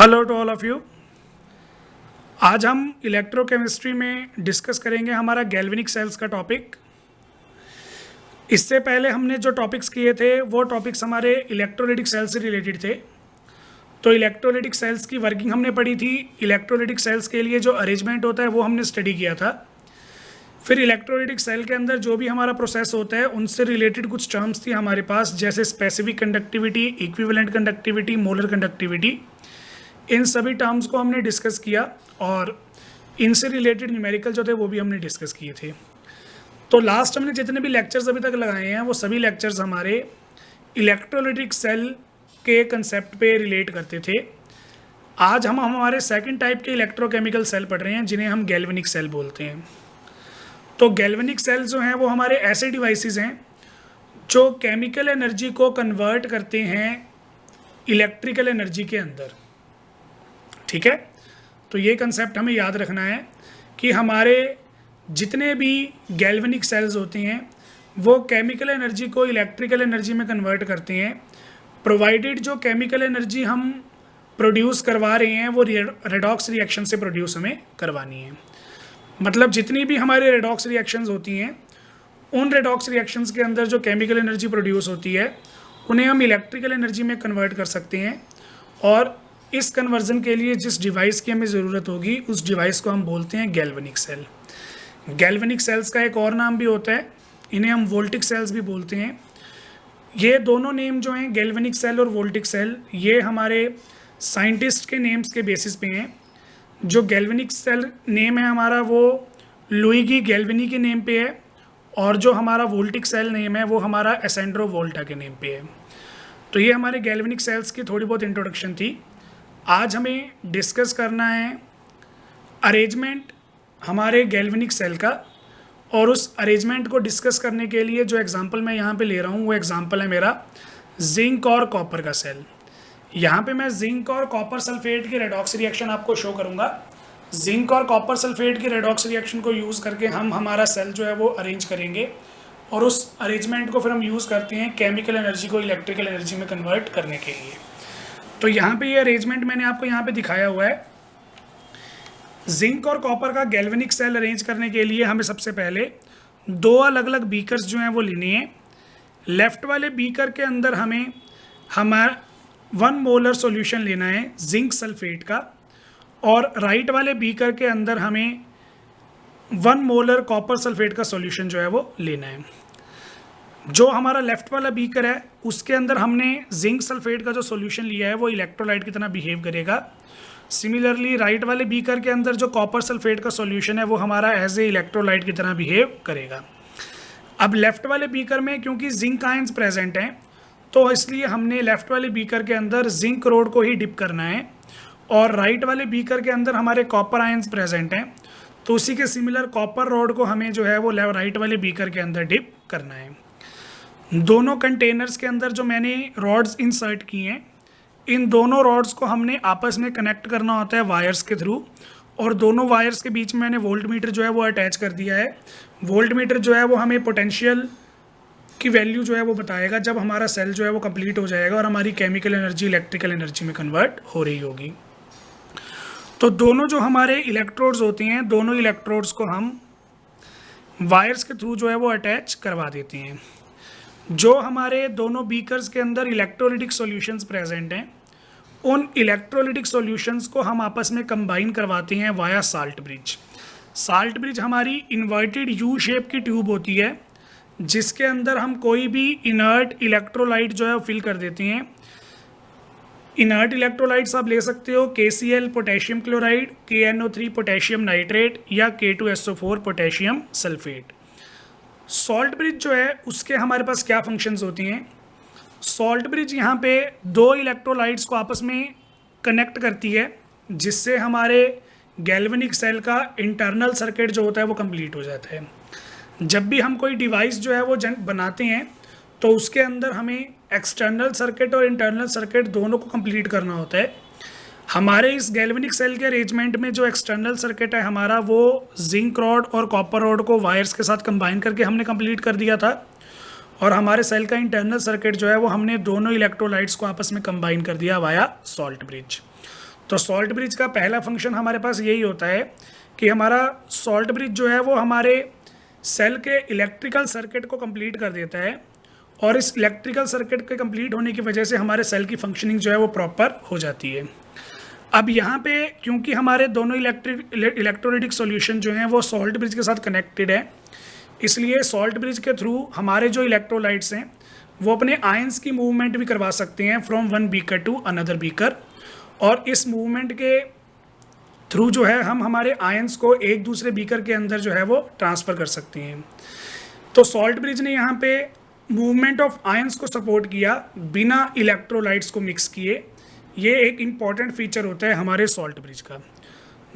Hello to all of you. आज हम electrochemistry में डिस्कस करेंगे हमारा गैल्वेनिक सेल्स का टॉपिक। इससे पहले हमने जो टॉपिक्स किए थे वो टॉपिक्स हमारे इलेक्ट्रोलाइटिक सेल्स से रिलेटेड थे। तो इलेक्ट्रोलाइटिक सेल्स की वर्किंग हमने पढ़ी थी। इलेक्ट्रोलाइटिक सेल्स के लिए जो अरेंजमेंट होता है वो हमने स्टडी किया था। फिर इलेक्ट्रोलाइटिक सेल के अंदर जो भी हमारा प्रोसेस होता है उनसे रिलेटेड कुछ टर्म्स थी हमारे पास, जैसे specific conductivity, equivalent conductivity, molar conductivity. इन सभी टर्म्स को हमने डिस्कस किया और इनसे रिलेटेड न्यूमेरिकल जो थे वो भी हमने डिस्कस किए थे। तो लास्ट हमने जितने भी लेक्चर्स अभी तक लगाए हैं वो सभी लेक्चर्स हमारे इलेक्ट्रोलाइटिक सेल के कंसेप्ट पे रिलेट करते थे। आज हम हमारे सेकंड टाइप के इलेक्ट्रोकेमिकल सेल पढ़ रहे हैं जिन्हें हम गैल्वेनिक सेल बोलते हैं। तो गैल्वेनिक सेल जो हैं वो हमारे ऐसे डिवाइसेस हैं जो केमिकल एनर्जी को कन्वर्ट करते हैं इलेक्ट्रिकल एनर्जी के अंदर। ठीक है, तो ये कंसेप्ट हमें याद रखना है कि हमारे जितने भी गैल्वेनिक सेल्स होते हैं वो केमिकल एनर्जी को इलेक्ट्रिकल एनर्जी में कन्वर्ट करते हैं, प्रोवाइडेड जो केमिकल एनर्जी हम प्रोड्यूस करवा रहे हैं वो रेडॉक्स रिएक्शन से प्रोड्यूस हमें करवानी है। मतलब जितनी भी हमारे रेडॉक्स रिएक्शंस होती हैं उन रेडॉक्स रिएक्शंस के अंदर जो केमिकल एनर्जी प्रोड्यूस होती है उन्हें हम इलेक्ट्रिकल एनर्जी में कन्वर्ट कर सकते हैं। और इस कन्वर्जन के लिए जिस डिवाइस की हमें ज़रूरत होगी उस डिवाइस को हम बोलते हैं गैल्वेनिक सेल। गैल्वेनिक सेल्स का एक और नाम भी होता है, इन्हें हम वोल्टिक सेल्स भी बोलते हैं। ये दोनों नेम जो हैं गैल्वेनिक सेल और वोल्टिक सेल, ये हमारे साइंटिस्ट के नेम्स के बेसिस पे हैं। जो गैल्वेनिक सेल नेम है हमारा वो लुइगी गैल्वेनी के नेम पे है और जो हमारा वोल्टिक सेल नेम है वो हमारा एसेंड्रो वोल्टा के नेम पे है। तो ये हमारे गैल्वेनिक सेल्स की थोड़ी बहुत इंट्रोडक्शन थी। आज हमें डिस्कस करना है अरेंजमेंट हमारे गैल्वेनिक सेल का, और उस अरेंजमेंट को डिस्कस करने के लिए जो एग्जांपल मैं यहाँ पे ले रहा हूँ वो एग्जांपल है मेरा जिंक और कॉपर का सेल। यहाँ पे मैं जिंक और कॉपर सल्फेट की रेडॉक्स रिएक्शन आपको शो करूँगा। जिंक और कॉपर सल्फेट की रेडॉक्स रिएक्शन को यूज़ करके हम हमारा सेल जो है वो अरेंज करेंगे और उस अरेंजमेंट को फिर हम यूज़ करते हैं केमिकल एनर्जी को इलेक्ट्रिकल एनर्जी में कन्वर्ट करने के लिए। तो यहाँ पे ये अरेंजमेंट मैंने आपको यहाँ पे दिखाया हुआ है। जिंक और कॉपर का गैल्वेनिक सेल अरेंज करने के लिए हमें सबसे पहले दो अलग अलग बीकर्स जो हैं वो लेने हैं। लेफ़्ट वाले बीकर के अंदर हमें हमारा 1 मोलर सॉल्यूशन लेना है जिंक सल्फेट का, और राइट वाले बीकर के अंदर हमें 1 मोलर कॉपर सल्फेट का सॉल्यूशन जो है वो लेना है। जो हमारा लेफ़्ट वाला बीकर है उसके अंदर हमने जिंक सल्फेट का जो सॉल्यूशन लिया है वो इलेक्ट्रोलाइट की तरह बिहेव करेगा। सिमिलरली राइट वाले बीकर के अंदर जो कॉपर सल्फेट का सॉल्यूशन है वो हमारा एज ए इलेक्ट्रोलाइट की तरह बिहेव करेगा। अब लेफ़्ट वाले बीकर में क्योंकि जिंक आयंस प्रेजेंट हैं तो इसलिए हमने लेफ़्ट वाले बीकर के अंदर जिंक रोड को ही डिप करना है, और राइट वाले बीकर के अंदर हमारे कॉपर आयंस प्रेजेंट हैं तो उसी के सिमिलर कॉपर रोड को हमें जो है वो राइट वाले बीकर के अंदर डिप करना है। दोनों कंटेनर्स के अंदर जो मैंने रॉड्स इंसर्ट किए हैं इन दोनों रॉड्स को हमने आपस में कनेक्ट करना होता है वायर्स के थ्रू, और दोनों वायर्स के बीच में मैंने वोल्ट मीटर जो है वो अटैच कर दिया है। वोल्ट मीटर जो है वो हमें पोटेंशियल की वैल्यू जो है वो बताएगा जब हमारा सेल जो है वो कंप्लीट हो जाएगा और हमारी केमिकल एनर्जी इलेक्ट्रिकल एनर्जी में कन्वर्ट हो रही होगी। तो दोनों जो हमारे इलेक्ट्रोड्स होते हैं दोनों इलेक्ट्रोड्स को हम वायर्स के थ्रू जो है वो अटैच करवा देते हैं। जो हमारे दोनों बीकर्स के अंदर इलेक्ट्रोलाइटिक सॉल्यूशंस प्रेजेंट हैं उन इलेक्ट्रोलाइटिक सॉल्यूशंस को हम आपस में कंबाइन करवाते हैं via salt bridge. Salt bridge हमारी इन्वर्टेड यू शेप की ट्यूब होती है जिसके अंदर हम कोई भी इनर्ट इलेक्ट्रोलाइट जो है वो फिल कर देते हैं। इनर्ट इलेक्ट्रोलाइट्स आप ले सकते हो KCl potassium chloride, KNO3 potassium nitrate या K2SO4 potassium sulphate. Salt bridge जो है उसके हमारे पास क्या फंक्शंस होती हैं। सॉल्ट ब्रिज यहाँ पे दो इलेक्ट्रोलाइट्स को आपस में कनेक्ट करती है जिससे हमारे गैल्वेनिक सेल का इंटरनल सर्किट जो होता है वो कंप्लीट हो जाता है। जब भी हम कोई डिवाइस जो है वो बनाते हैं तो उसके अंदर हमें एक्सटर्नल सर्किट और इंटरनल सर्किट दोनों को कंप्लीट करना होता है। हमारे इस गैल्वेनिक सेल के अरेंजमेंट में जो एक्सटर्नल सर्किट है हमारा वो जिंक रॉड और कॉपर रॉड को वायर्स के साथ कंबाइन करके हमने कंप्लीट कर दिया था, और हमारे सेल का इंटरनल सर्किट जो है वो हमने दोनों इलेक्ट्रोलाइट्स को आपस में कंबाइन कर दिया वाया सॉल्ट ब्रिज। तो सॉल्ट ब्रिज का पहला फंक्शन हमारे पास यही होता है कि हमारा सॉल्ट ब्रिज जो है वो हमारे सेल के इलेक्ट्रिकल सर्किट को कंप्लीट कर देता है, और इस इलेक्ट्रिकल सर्किट के कंप्लीट होने की वजह से हमारे सेल की फंक्शनिंग जो है वो प्रॉपर हो जाती है। अब यहाँ पे क्योंकि हमारे दोनों इलेक्ट्रोलाइटिक सॉल्यूशन जो हैं वो सॉल्ट ब्रिज के साथ कनेक्टेड है, इसलिए सॉल्ट ब्रिज के थ्रू हमारे जो इलेक्ट्रोलाइट्स हैं वो अपने आयंस की मूवमेंट भी करवा सकते हैं from one beaker to another beaker, और इस मूवमेंट के थ्रू जो है हम हमारे आयंस को एक दूसरे बीकर के अंदर जो है वो ट्रांसफ़र कर सकते हैं। तो सॉल्ट ब्रिज ने यहाँ पे मूवमेंट ऑफ आयंस को सपोर्ट किया बिना इलेक्ट्रोलाइट्स को मिक्स किए। ये एक इम्पॉर्टेंट फीचर होता है हमारे सॉल्ट ब्रिज का।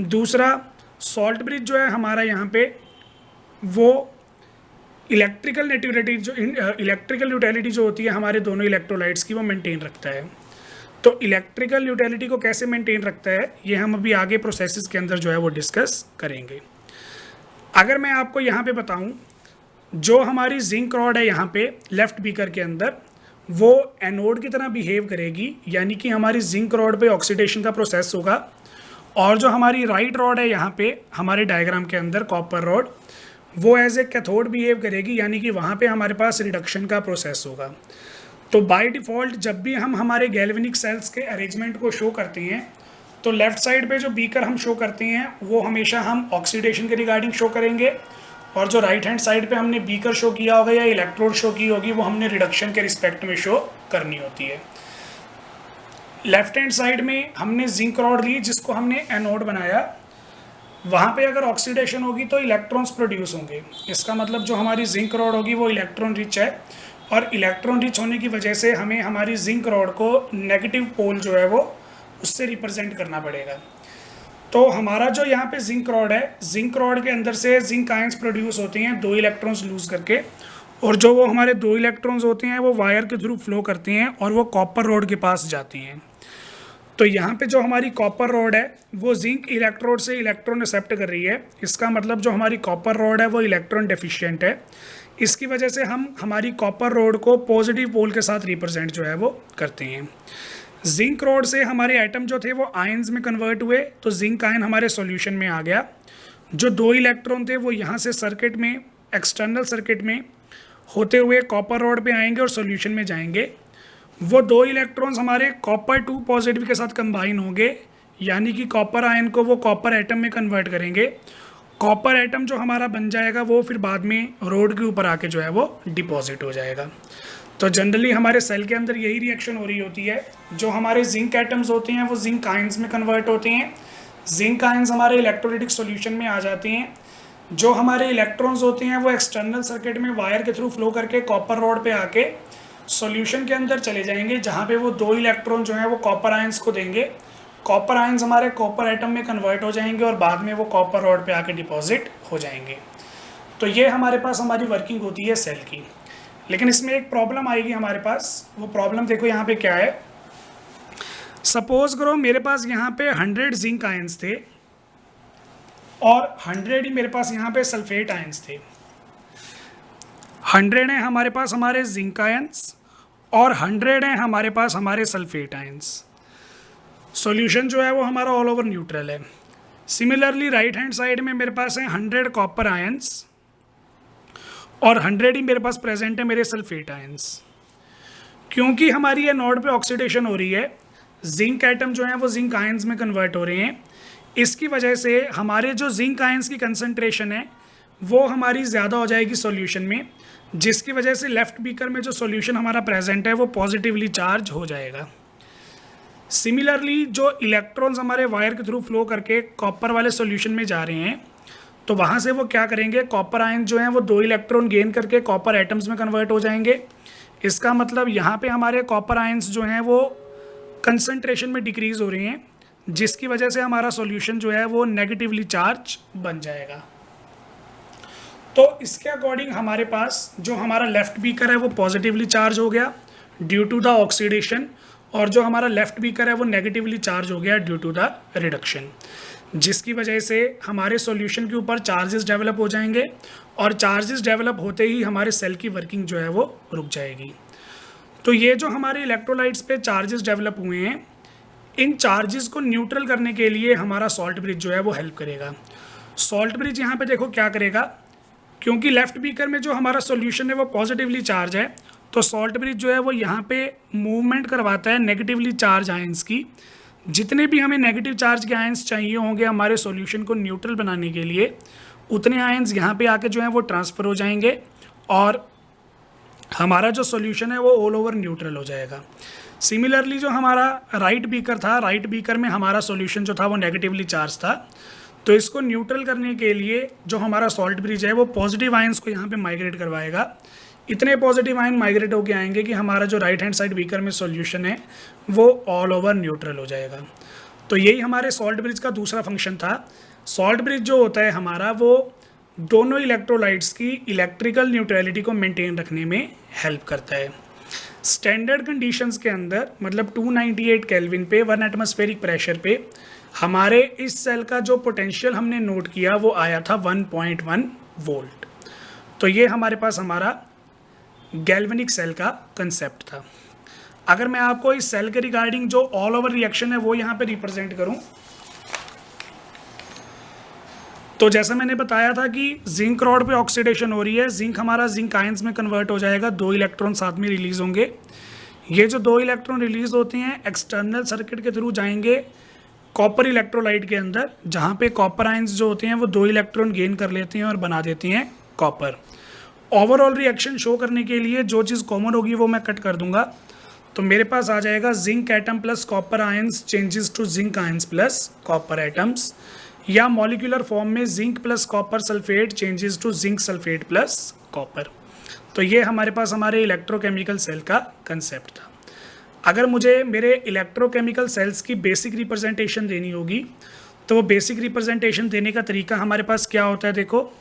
दूसरा, सॉल्ट ब्रिज जो है हमारा यहाँ पे वो इलेक्ट्रिकल यूटिलिटी जो होती है हमारे दोनों इलेक्ट्रोलाइट्स की वो मेंटेन रखता है। तो इलेक्ट्रिकल यूटिलिटी को कैसे मेंटेन रखता है ये हम अभी आगे प्रोसेसेस के अंदर जो है वो डिस्कस करेंगे। अगर मैं आपको यहाँ पे बताऊँ, जो हमारी जिंक रॉड है यहाँ पे लेफ्ट बीकर के अंदर, वो एनोड की तरह बिहेव करेगी, यानी कि हमारी जिंक रॉड पे ऑक्सीडेशन का प्रोसेस होगा, और जो हमारी राइट रॉड है यहाँ पे हमारे डायग्राम के अंदर कॉपर रॉड, वो एज ए कैथोड बिहेव करेगी, यानी कि वहाँ पे हमारे पास रिडक्शन का प्रोसेस होगा। तो बाय डिफ़ॉल्ट जब भी हम हमारे गैल्वेनिक सेल्स के अरेंजमेंट को शो करते हैं तो लेफ़्ट साइड पे जो बीकर हम शो करते हैं वो हमेशा हम ऑक्सीडेशन के रिगार्डिंग शो करेंगे, और जो राइट हैंड साइड पे हमने बीकर शो किया होगा या इलेक्ट्रोड शो की होगी वो हमने रिडक्शन के रिस्पेक्ट में शो करनी होती है। लेफ्ट हैंड साइड में हमने जिंक रॉड ली जिसको हमने एनोड बनाया, वहाँ पे अगर ऑक्सीडेशन होगी तो इलेक्ट्रॉन्स प्रोड्यूस होंगे। इसका मतलब जो हमारी जिंक रॉड होगी वो इलेक्ट्रॉन रिच है, और इलेक्ट्रॉन रिच होने की वजह से हमें हमारी जिंक रॉड को नेगेटिव पोल जो है वो उससे रिप्रेजेंट करना पड़ेगा। तो हमारा जो यहाँ पे जिंक रॉड है, जिंक रॉड के अंदर से जिंक आयंस प्रोड्यूस होते हैं 2 इलेक्ट्रॉन्स लूज़ करके, और जो वो हमारे 2 इलेक्ट्रॉन्स होते हैं वो वायर के थ्रू फ्लो करते हैं और वो कॉपर रॉड के पास जाते हैं। तो यहाँ पे जो हमारी कॉपर रॉड है वो जिंक इलेक्ट्रोड से इलेक्ट्रॉन एक्सेप्ट कर रही है। इसका मतलब जो हमारी कॉपर रॉड है वो इलेक्ट्रॉन डेफिशिएंट है। इसकी वजह से हम हमारी कॉपर रॉड को पॉजिटिव पोल के साथ रिप्रेजेंट जो है वो करते हैं। जिंक रॉड से हमारे एटम जो थे वो आयंस में कन्वर्ट हुए, तो जिंक आयन हमारे सॉल्यूशन में आ गया। जो 2 इलेक्ट्रॉन थे वो यहाँ से सर्किट में, एक्सटर्नल सर्किट में होते हुए कॉपर रॉड पे आएंगे और सॉल्यूशन में जाएंगे। वो 2 इलेक्ट्रॉन्स हमारे कॉपर 2 पॉजिटिव के साथ कंबाइन होंगे, यानी कि कॉपर आयन को वो कॉपर एटम में कन्वर्ट करेंगे। कॉपर एटम जो हमारा बन जाएगा वो फिर बाद में रोड के ऊपर आके जो है वो डिपॉजिट हो जाएगा। तो जनरली हमारे सेल के अंदर यही रिएक्शन हो रही होती है। जो हमारे जिंक एटम्स होते हैं वो जिंक आयंस में कन्वर्ट होते हैं, जिंक आयंस हमारे इलेक्ट्रोलाइटिक सॉल्यूशन में आ जाते हैं। जो हमारे इलेक्ट्रॉन्स होते हैं वो एक्सटर्नल सर्किट में वायर के थ्रू फ्लो करके कॉपर रॉड पे आके सॉल्यूशन के अंदर चले जाएंगे, जहाँ पे वो 2 इलेक्ट्रॉन जो हैं वो कॉपर आयंस को देंगे। कॉपर आयंस हमारे कॉपर एटम में कन्वर्ट हो जाएंगे और बाद में वो कॉपर रॉड पे आके डिपॉजिट हो जाएंगे। तो ये हमारे पास हमारी वर्किंग होती है सेल की। लेकिन इसमें एक प्रॉब्लम आएगी हमारे पास। वो प्रॉब्लम देखो यहाँ पे क्या है। सपोज करो मेरे पास यहाँ पे 100 जिंक आयंस थे और 100 ही मेरे पास यहाँ पे सल्फेट आयंस थे। 100 है हमारे पास हमारे जिंक आयंस और 100 है हमारे पास हमारे सल्फेट आयंस। सॉल्यूशन जो है वो हमारा ऑल ओवर न्यूट्रल है। सिमिलरली राइट हैंड साइड में मेरे पास है 100 कॉपर आयंस और 100 ही मेरे पास प्रेजेंट है मेरे सल्फेट आयंस। क्योंकि हमारी ये नोड पे ऑक्सीडेशन हो रही है, जिंक एटम जो है वो जिंक आयंस में कन्वर्ट हो रहे हैं। इसकी वजह से हमारे जो जिंक आयंस की कंसंट्रेशन है वो हमारी ज़्यादा हो जाएगी सॉल्यूशन में, जिसकी वजह से लेफ़्ट बीकर में जो सॉल्यूशन हमारा प्रेजेंट है वो पॉजिटिवली चार्ज हो जाएगा। सिमिलरली जो इलेक्ट्रॉन्स हमारे वायर के थ्रू फ्लो करके कॉपर वाले सॉल्यूशन में जा रहे हैं, तो वहाँ से वो क्या करेंगे, कॉपर आयन जो हैं वो 2 इलेक्ट्रॉन गेन करके कॉपर एटम्स में कन्वर्ट हो जाएंगे। इसका मतलब यहाँ पे हमारे कॉपर आयंस जो हैं वो कंसंट्रेशन में डिक्रीज़ हो रही हैं, जिसकी वजह से हमारा सॉल्यूशन जो है वो नेगेटिवली चार्ज बन जाएगा। तो इसके अकॉर्डिंग हमारे पास जो हमारा लेफ़्ट बीकर है वो पॉजिटिवली चार्ज हो गया ड्यू टू द ऑक्सीडेशन, और जो हमारा लेफ़्ट बीकर है वो नेगेटिवली चार्ज हो गया ड्यू टू द रिडक्शन, जिसकी वजह से हमारे सॉल्यूशन के ऊपर चार्जेस डेवलप हो जाएंगे और चार्जेस डेवलप होते ही हमारे सेल की वर्किंग जो है वो रुक जाएगी। तो ये जो हमारे इलेक्ट्रोलाइट्स पे चार्जेस डेवलप हुए हैं, इन चार्जेस को न्यूट्रल करने के लिए हमारा सॉल्ट ब्रिज जो है वो हेल्प करेगा। सॉल्ट ब्रिज यहाँ पे देखो क्या करेगा, क्योंकि लेफ्ट बीकर में जो हमारा सॉल्यूशन है वो पॉजिटिवली चार्ज है, तो सॉल्ट ब्रिज जो है वो यहाँ पे मूवमेंट करवाता है नेगेटिवली चार्ज आयंस की। जितने भी हमें नेगेटिव चार्ज के आयंस चाहिए होंगे हमारे सॉल्यूशन को न्यूट्रल बनाने के लिए, उतने आयंस यहाँ पे आके जो है वो ट्रांसफ़र हो जाएंगे और हमारा जो सॉल्यूशन है वो ऑल ओवर न्यूट्रल हो जाएगा। सिमिलरली जो हमारा राइट बीकर था, राइट बीकर में हमारा सॉल्यूशन जो था वो नेगेटिवली चार्ज था, तो इसको न्यूट्रल करने के लिए जो हमारा सॉल्ट ब्रिज है वो पॉजिटिव आयंस को यहाँ पे माइग्रेट करवाएगा। इतने पॉजिटिव आयन माइग्रेट होके आएंगे कि हमारा जो राइट हैंड साइड बीकर में सॉल्यूशन है वो ऑल ओवर न्यूट्रल हो जाएगा। तो यही हमारे सॉल्ट ब्रिज का दूसरा फंक्शन था। सॉल्ट ब्रिज जो होता है हमारा वो दोनों इलेक्ट्रोलाइट्स की इलेक्ट्रिकल न्यूट्रलिटी को मेंटेन रखने में हेल्प करता है। स्टैंडर्ड कंडीशंस के अंदर मतलब 298 केल्विन पे 1 एटमॉस्फेरिक प्रेशर पे हमारे इस सेल का जो पोटेंशियल हमने नोट किया वो आया था 1.1 वोल्ट। तो ये हमारे पास हमारा गैल्वेनिक सेल का कंसेप्ट था। अगर मैं आपको इस सेल के रिगार्डिंग जो ऑल ओवर रिएक्शन है वो यहाँ पे रिप्रेजेंट करूँ, तो जैसा मैंने बताया था कि जिंक रॉड पे ऑक्सीडेशन हो रही है, जिंक हमारा जिंक आयंस में कन्वर्ट हो जाएगा, 2 इलेक्ट्रॉन साथ में रिलीज होंगे। ये जो 2 इलेक्ट्रॉन रिलीज होते हैं एक्सटर्नल सर्किट के थ्रू जाएंगे कॉपर इलेक्ट्रोलाइट के अंदर, जहाँ पे कॉपर आयंस जो होते हैं वो 2 इलेक्ट्रॉन गेन कर लेते हैं और बना देती हैं कॉपर। ओवरऑल रिएक्शन शो करने के लिए जो चीज़ कॉमन होगी वो मैं कट कर दूंगा, तो मेरे पास आ जाएगा zinc atom plus copper ions changes to zinc ions plus copper atoms, या मॉलिक्यूलर फॉर्म में zinc plus copper sulphate changes to zinc sulphate plus copper. तो ये हमारे पास हमारे इलेक्ट्रोकेमिकल सेल का कंसेप्ट था। अगर मुझे मेरे इलेक्ट्रोकेमिकल सेल्स की बेसिक रिप्रेजेंटेशन देनी होगी तो वो बेसिक रिप्रेजेंटेशन देने का तरीका हमारे पास क्या होता है, देखो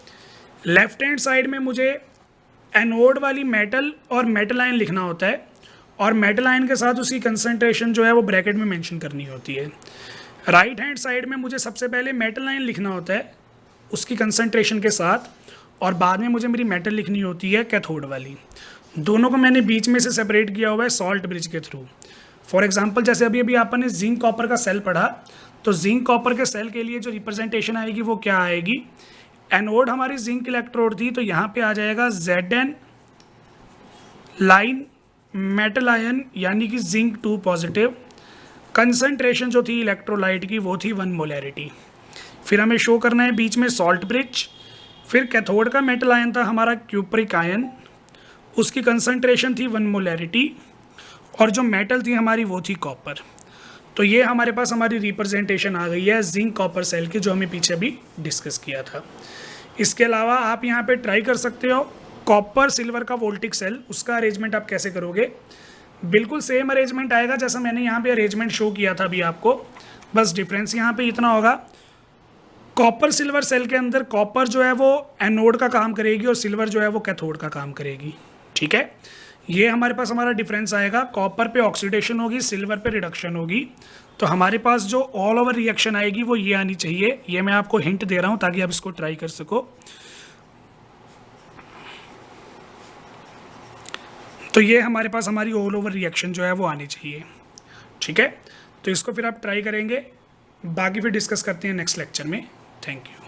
लेफ्ट हैंड साइड में मुझे एनोड वाली मेटल और मेटल आयन लिखना होता है और मेटल आयन के साथ उसकी कंसंट्रेशन जो है वो ब्रैकेट में मेंशन करनी होती है। राइट हैंड साइड में मुझे सबसे पहले मेटल आयन लिखना होता है उसकी कंसंट्रेशन के साथ, और बाद में मुझे मेरी मेटल लिखनी होती है कैथोड वाली। दोनों को मैंने बीच में से सेपरेट किया हुआ है सॉल्ट ब्रिज के थ्रू। फॉर एग्जांपल जैसे अभी आपने जिंक कॉपर का सेल पढ़ा, तो जिंक कॉपर के सेल के लिए जो रिप्रेजेंटेशन आएगी वो क्या आएगी, एनोड हमारी जिंक इलेक्ट्रोड थी तो यहाँ पे आ जाएगा Zn लाइन मेटल आयन यानी कि जिंक 2 पॉजिटिव। कंसंट्रेशन जो थी इलेक्ट्रोलाइट की वो थी 1 मोलैरिटी। फिर हमें शो करना है बीच में सॉल्ट ब्रिज। फिर कैथोड का मेटल आयन था हमारा क्यूप्रिक आयन, उसकी कंसंट्रेशन थी 1 मोलैरिटी, और जो मेटल थी हमारी वो थी कॉपर। तो ये हमारे पास हमारी रिप्रेजेंटेशन आ गई है जिंक कॉपर सेल की, जो हमें पीछे भी डिस्कस किया था। इसके अलावा आप यहाँ पे ट्राई कर सकते हो कॉपर सिल्वर का वोल्टिक सेल, उसका अरेंजमेंट आप कैसे करोगे, बिल्कुल सेम अरेंजमेंट आएगा जैसा मैंने यहाँ पे अरेंजमेंट शो किया था अभी आपको। बस डिफरेंस यहाँ पे इतना होगा, कॉपर सिल्वर सेल के अंदर कॉपर जो है वो एनोड का काम करेगी और सिल्वर जो है वो कैथोड का काम करेगी। ठीक है, ये हमारे पास हमारा डिफरेंस आएगा। कॉपर पे ऑक्सीडेशन होगी, सिल्वर पे रिडक्शन होगी। तो हमारे पास जो ऑल ओवर रिएक्शन आएगी वो ये आनी चाहिए। ये मैं आपको हिंट दे रहा हूँ ताकि आप इसको ट्राई कर सको। तो ये हमारे पास हमारी ऑल ओवर रिएक्शन जो है वो आनी चाहिए। ठीक है, तो इसको फिर आप ट्राई करेंगे, बाकी फिर डिस्कस करते हैं नेक्स्ट लेक्चर में। Thank you.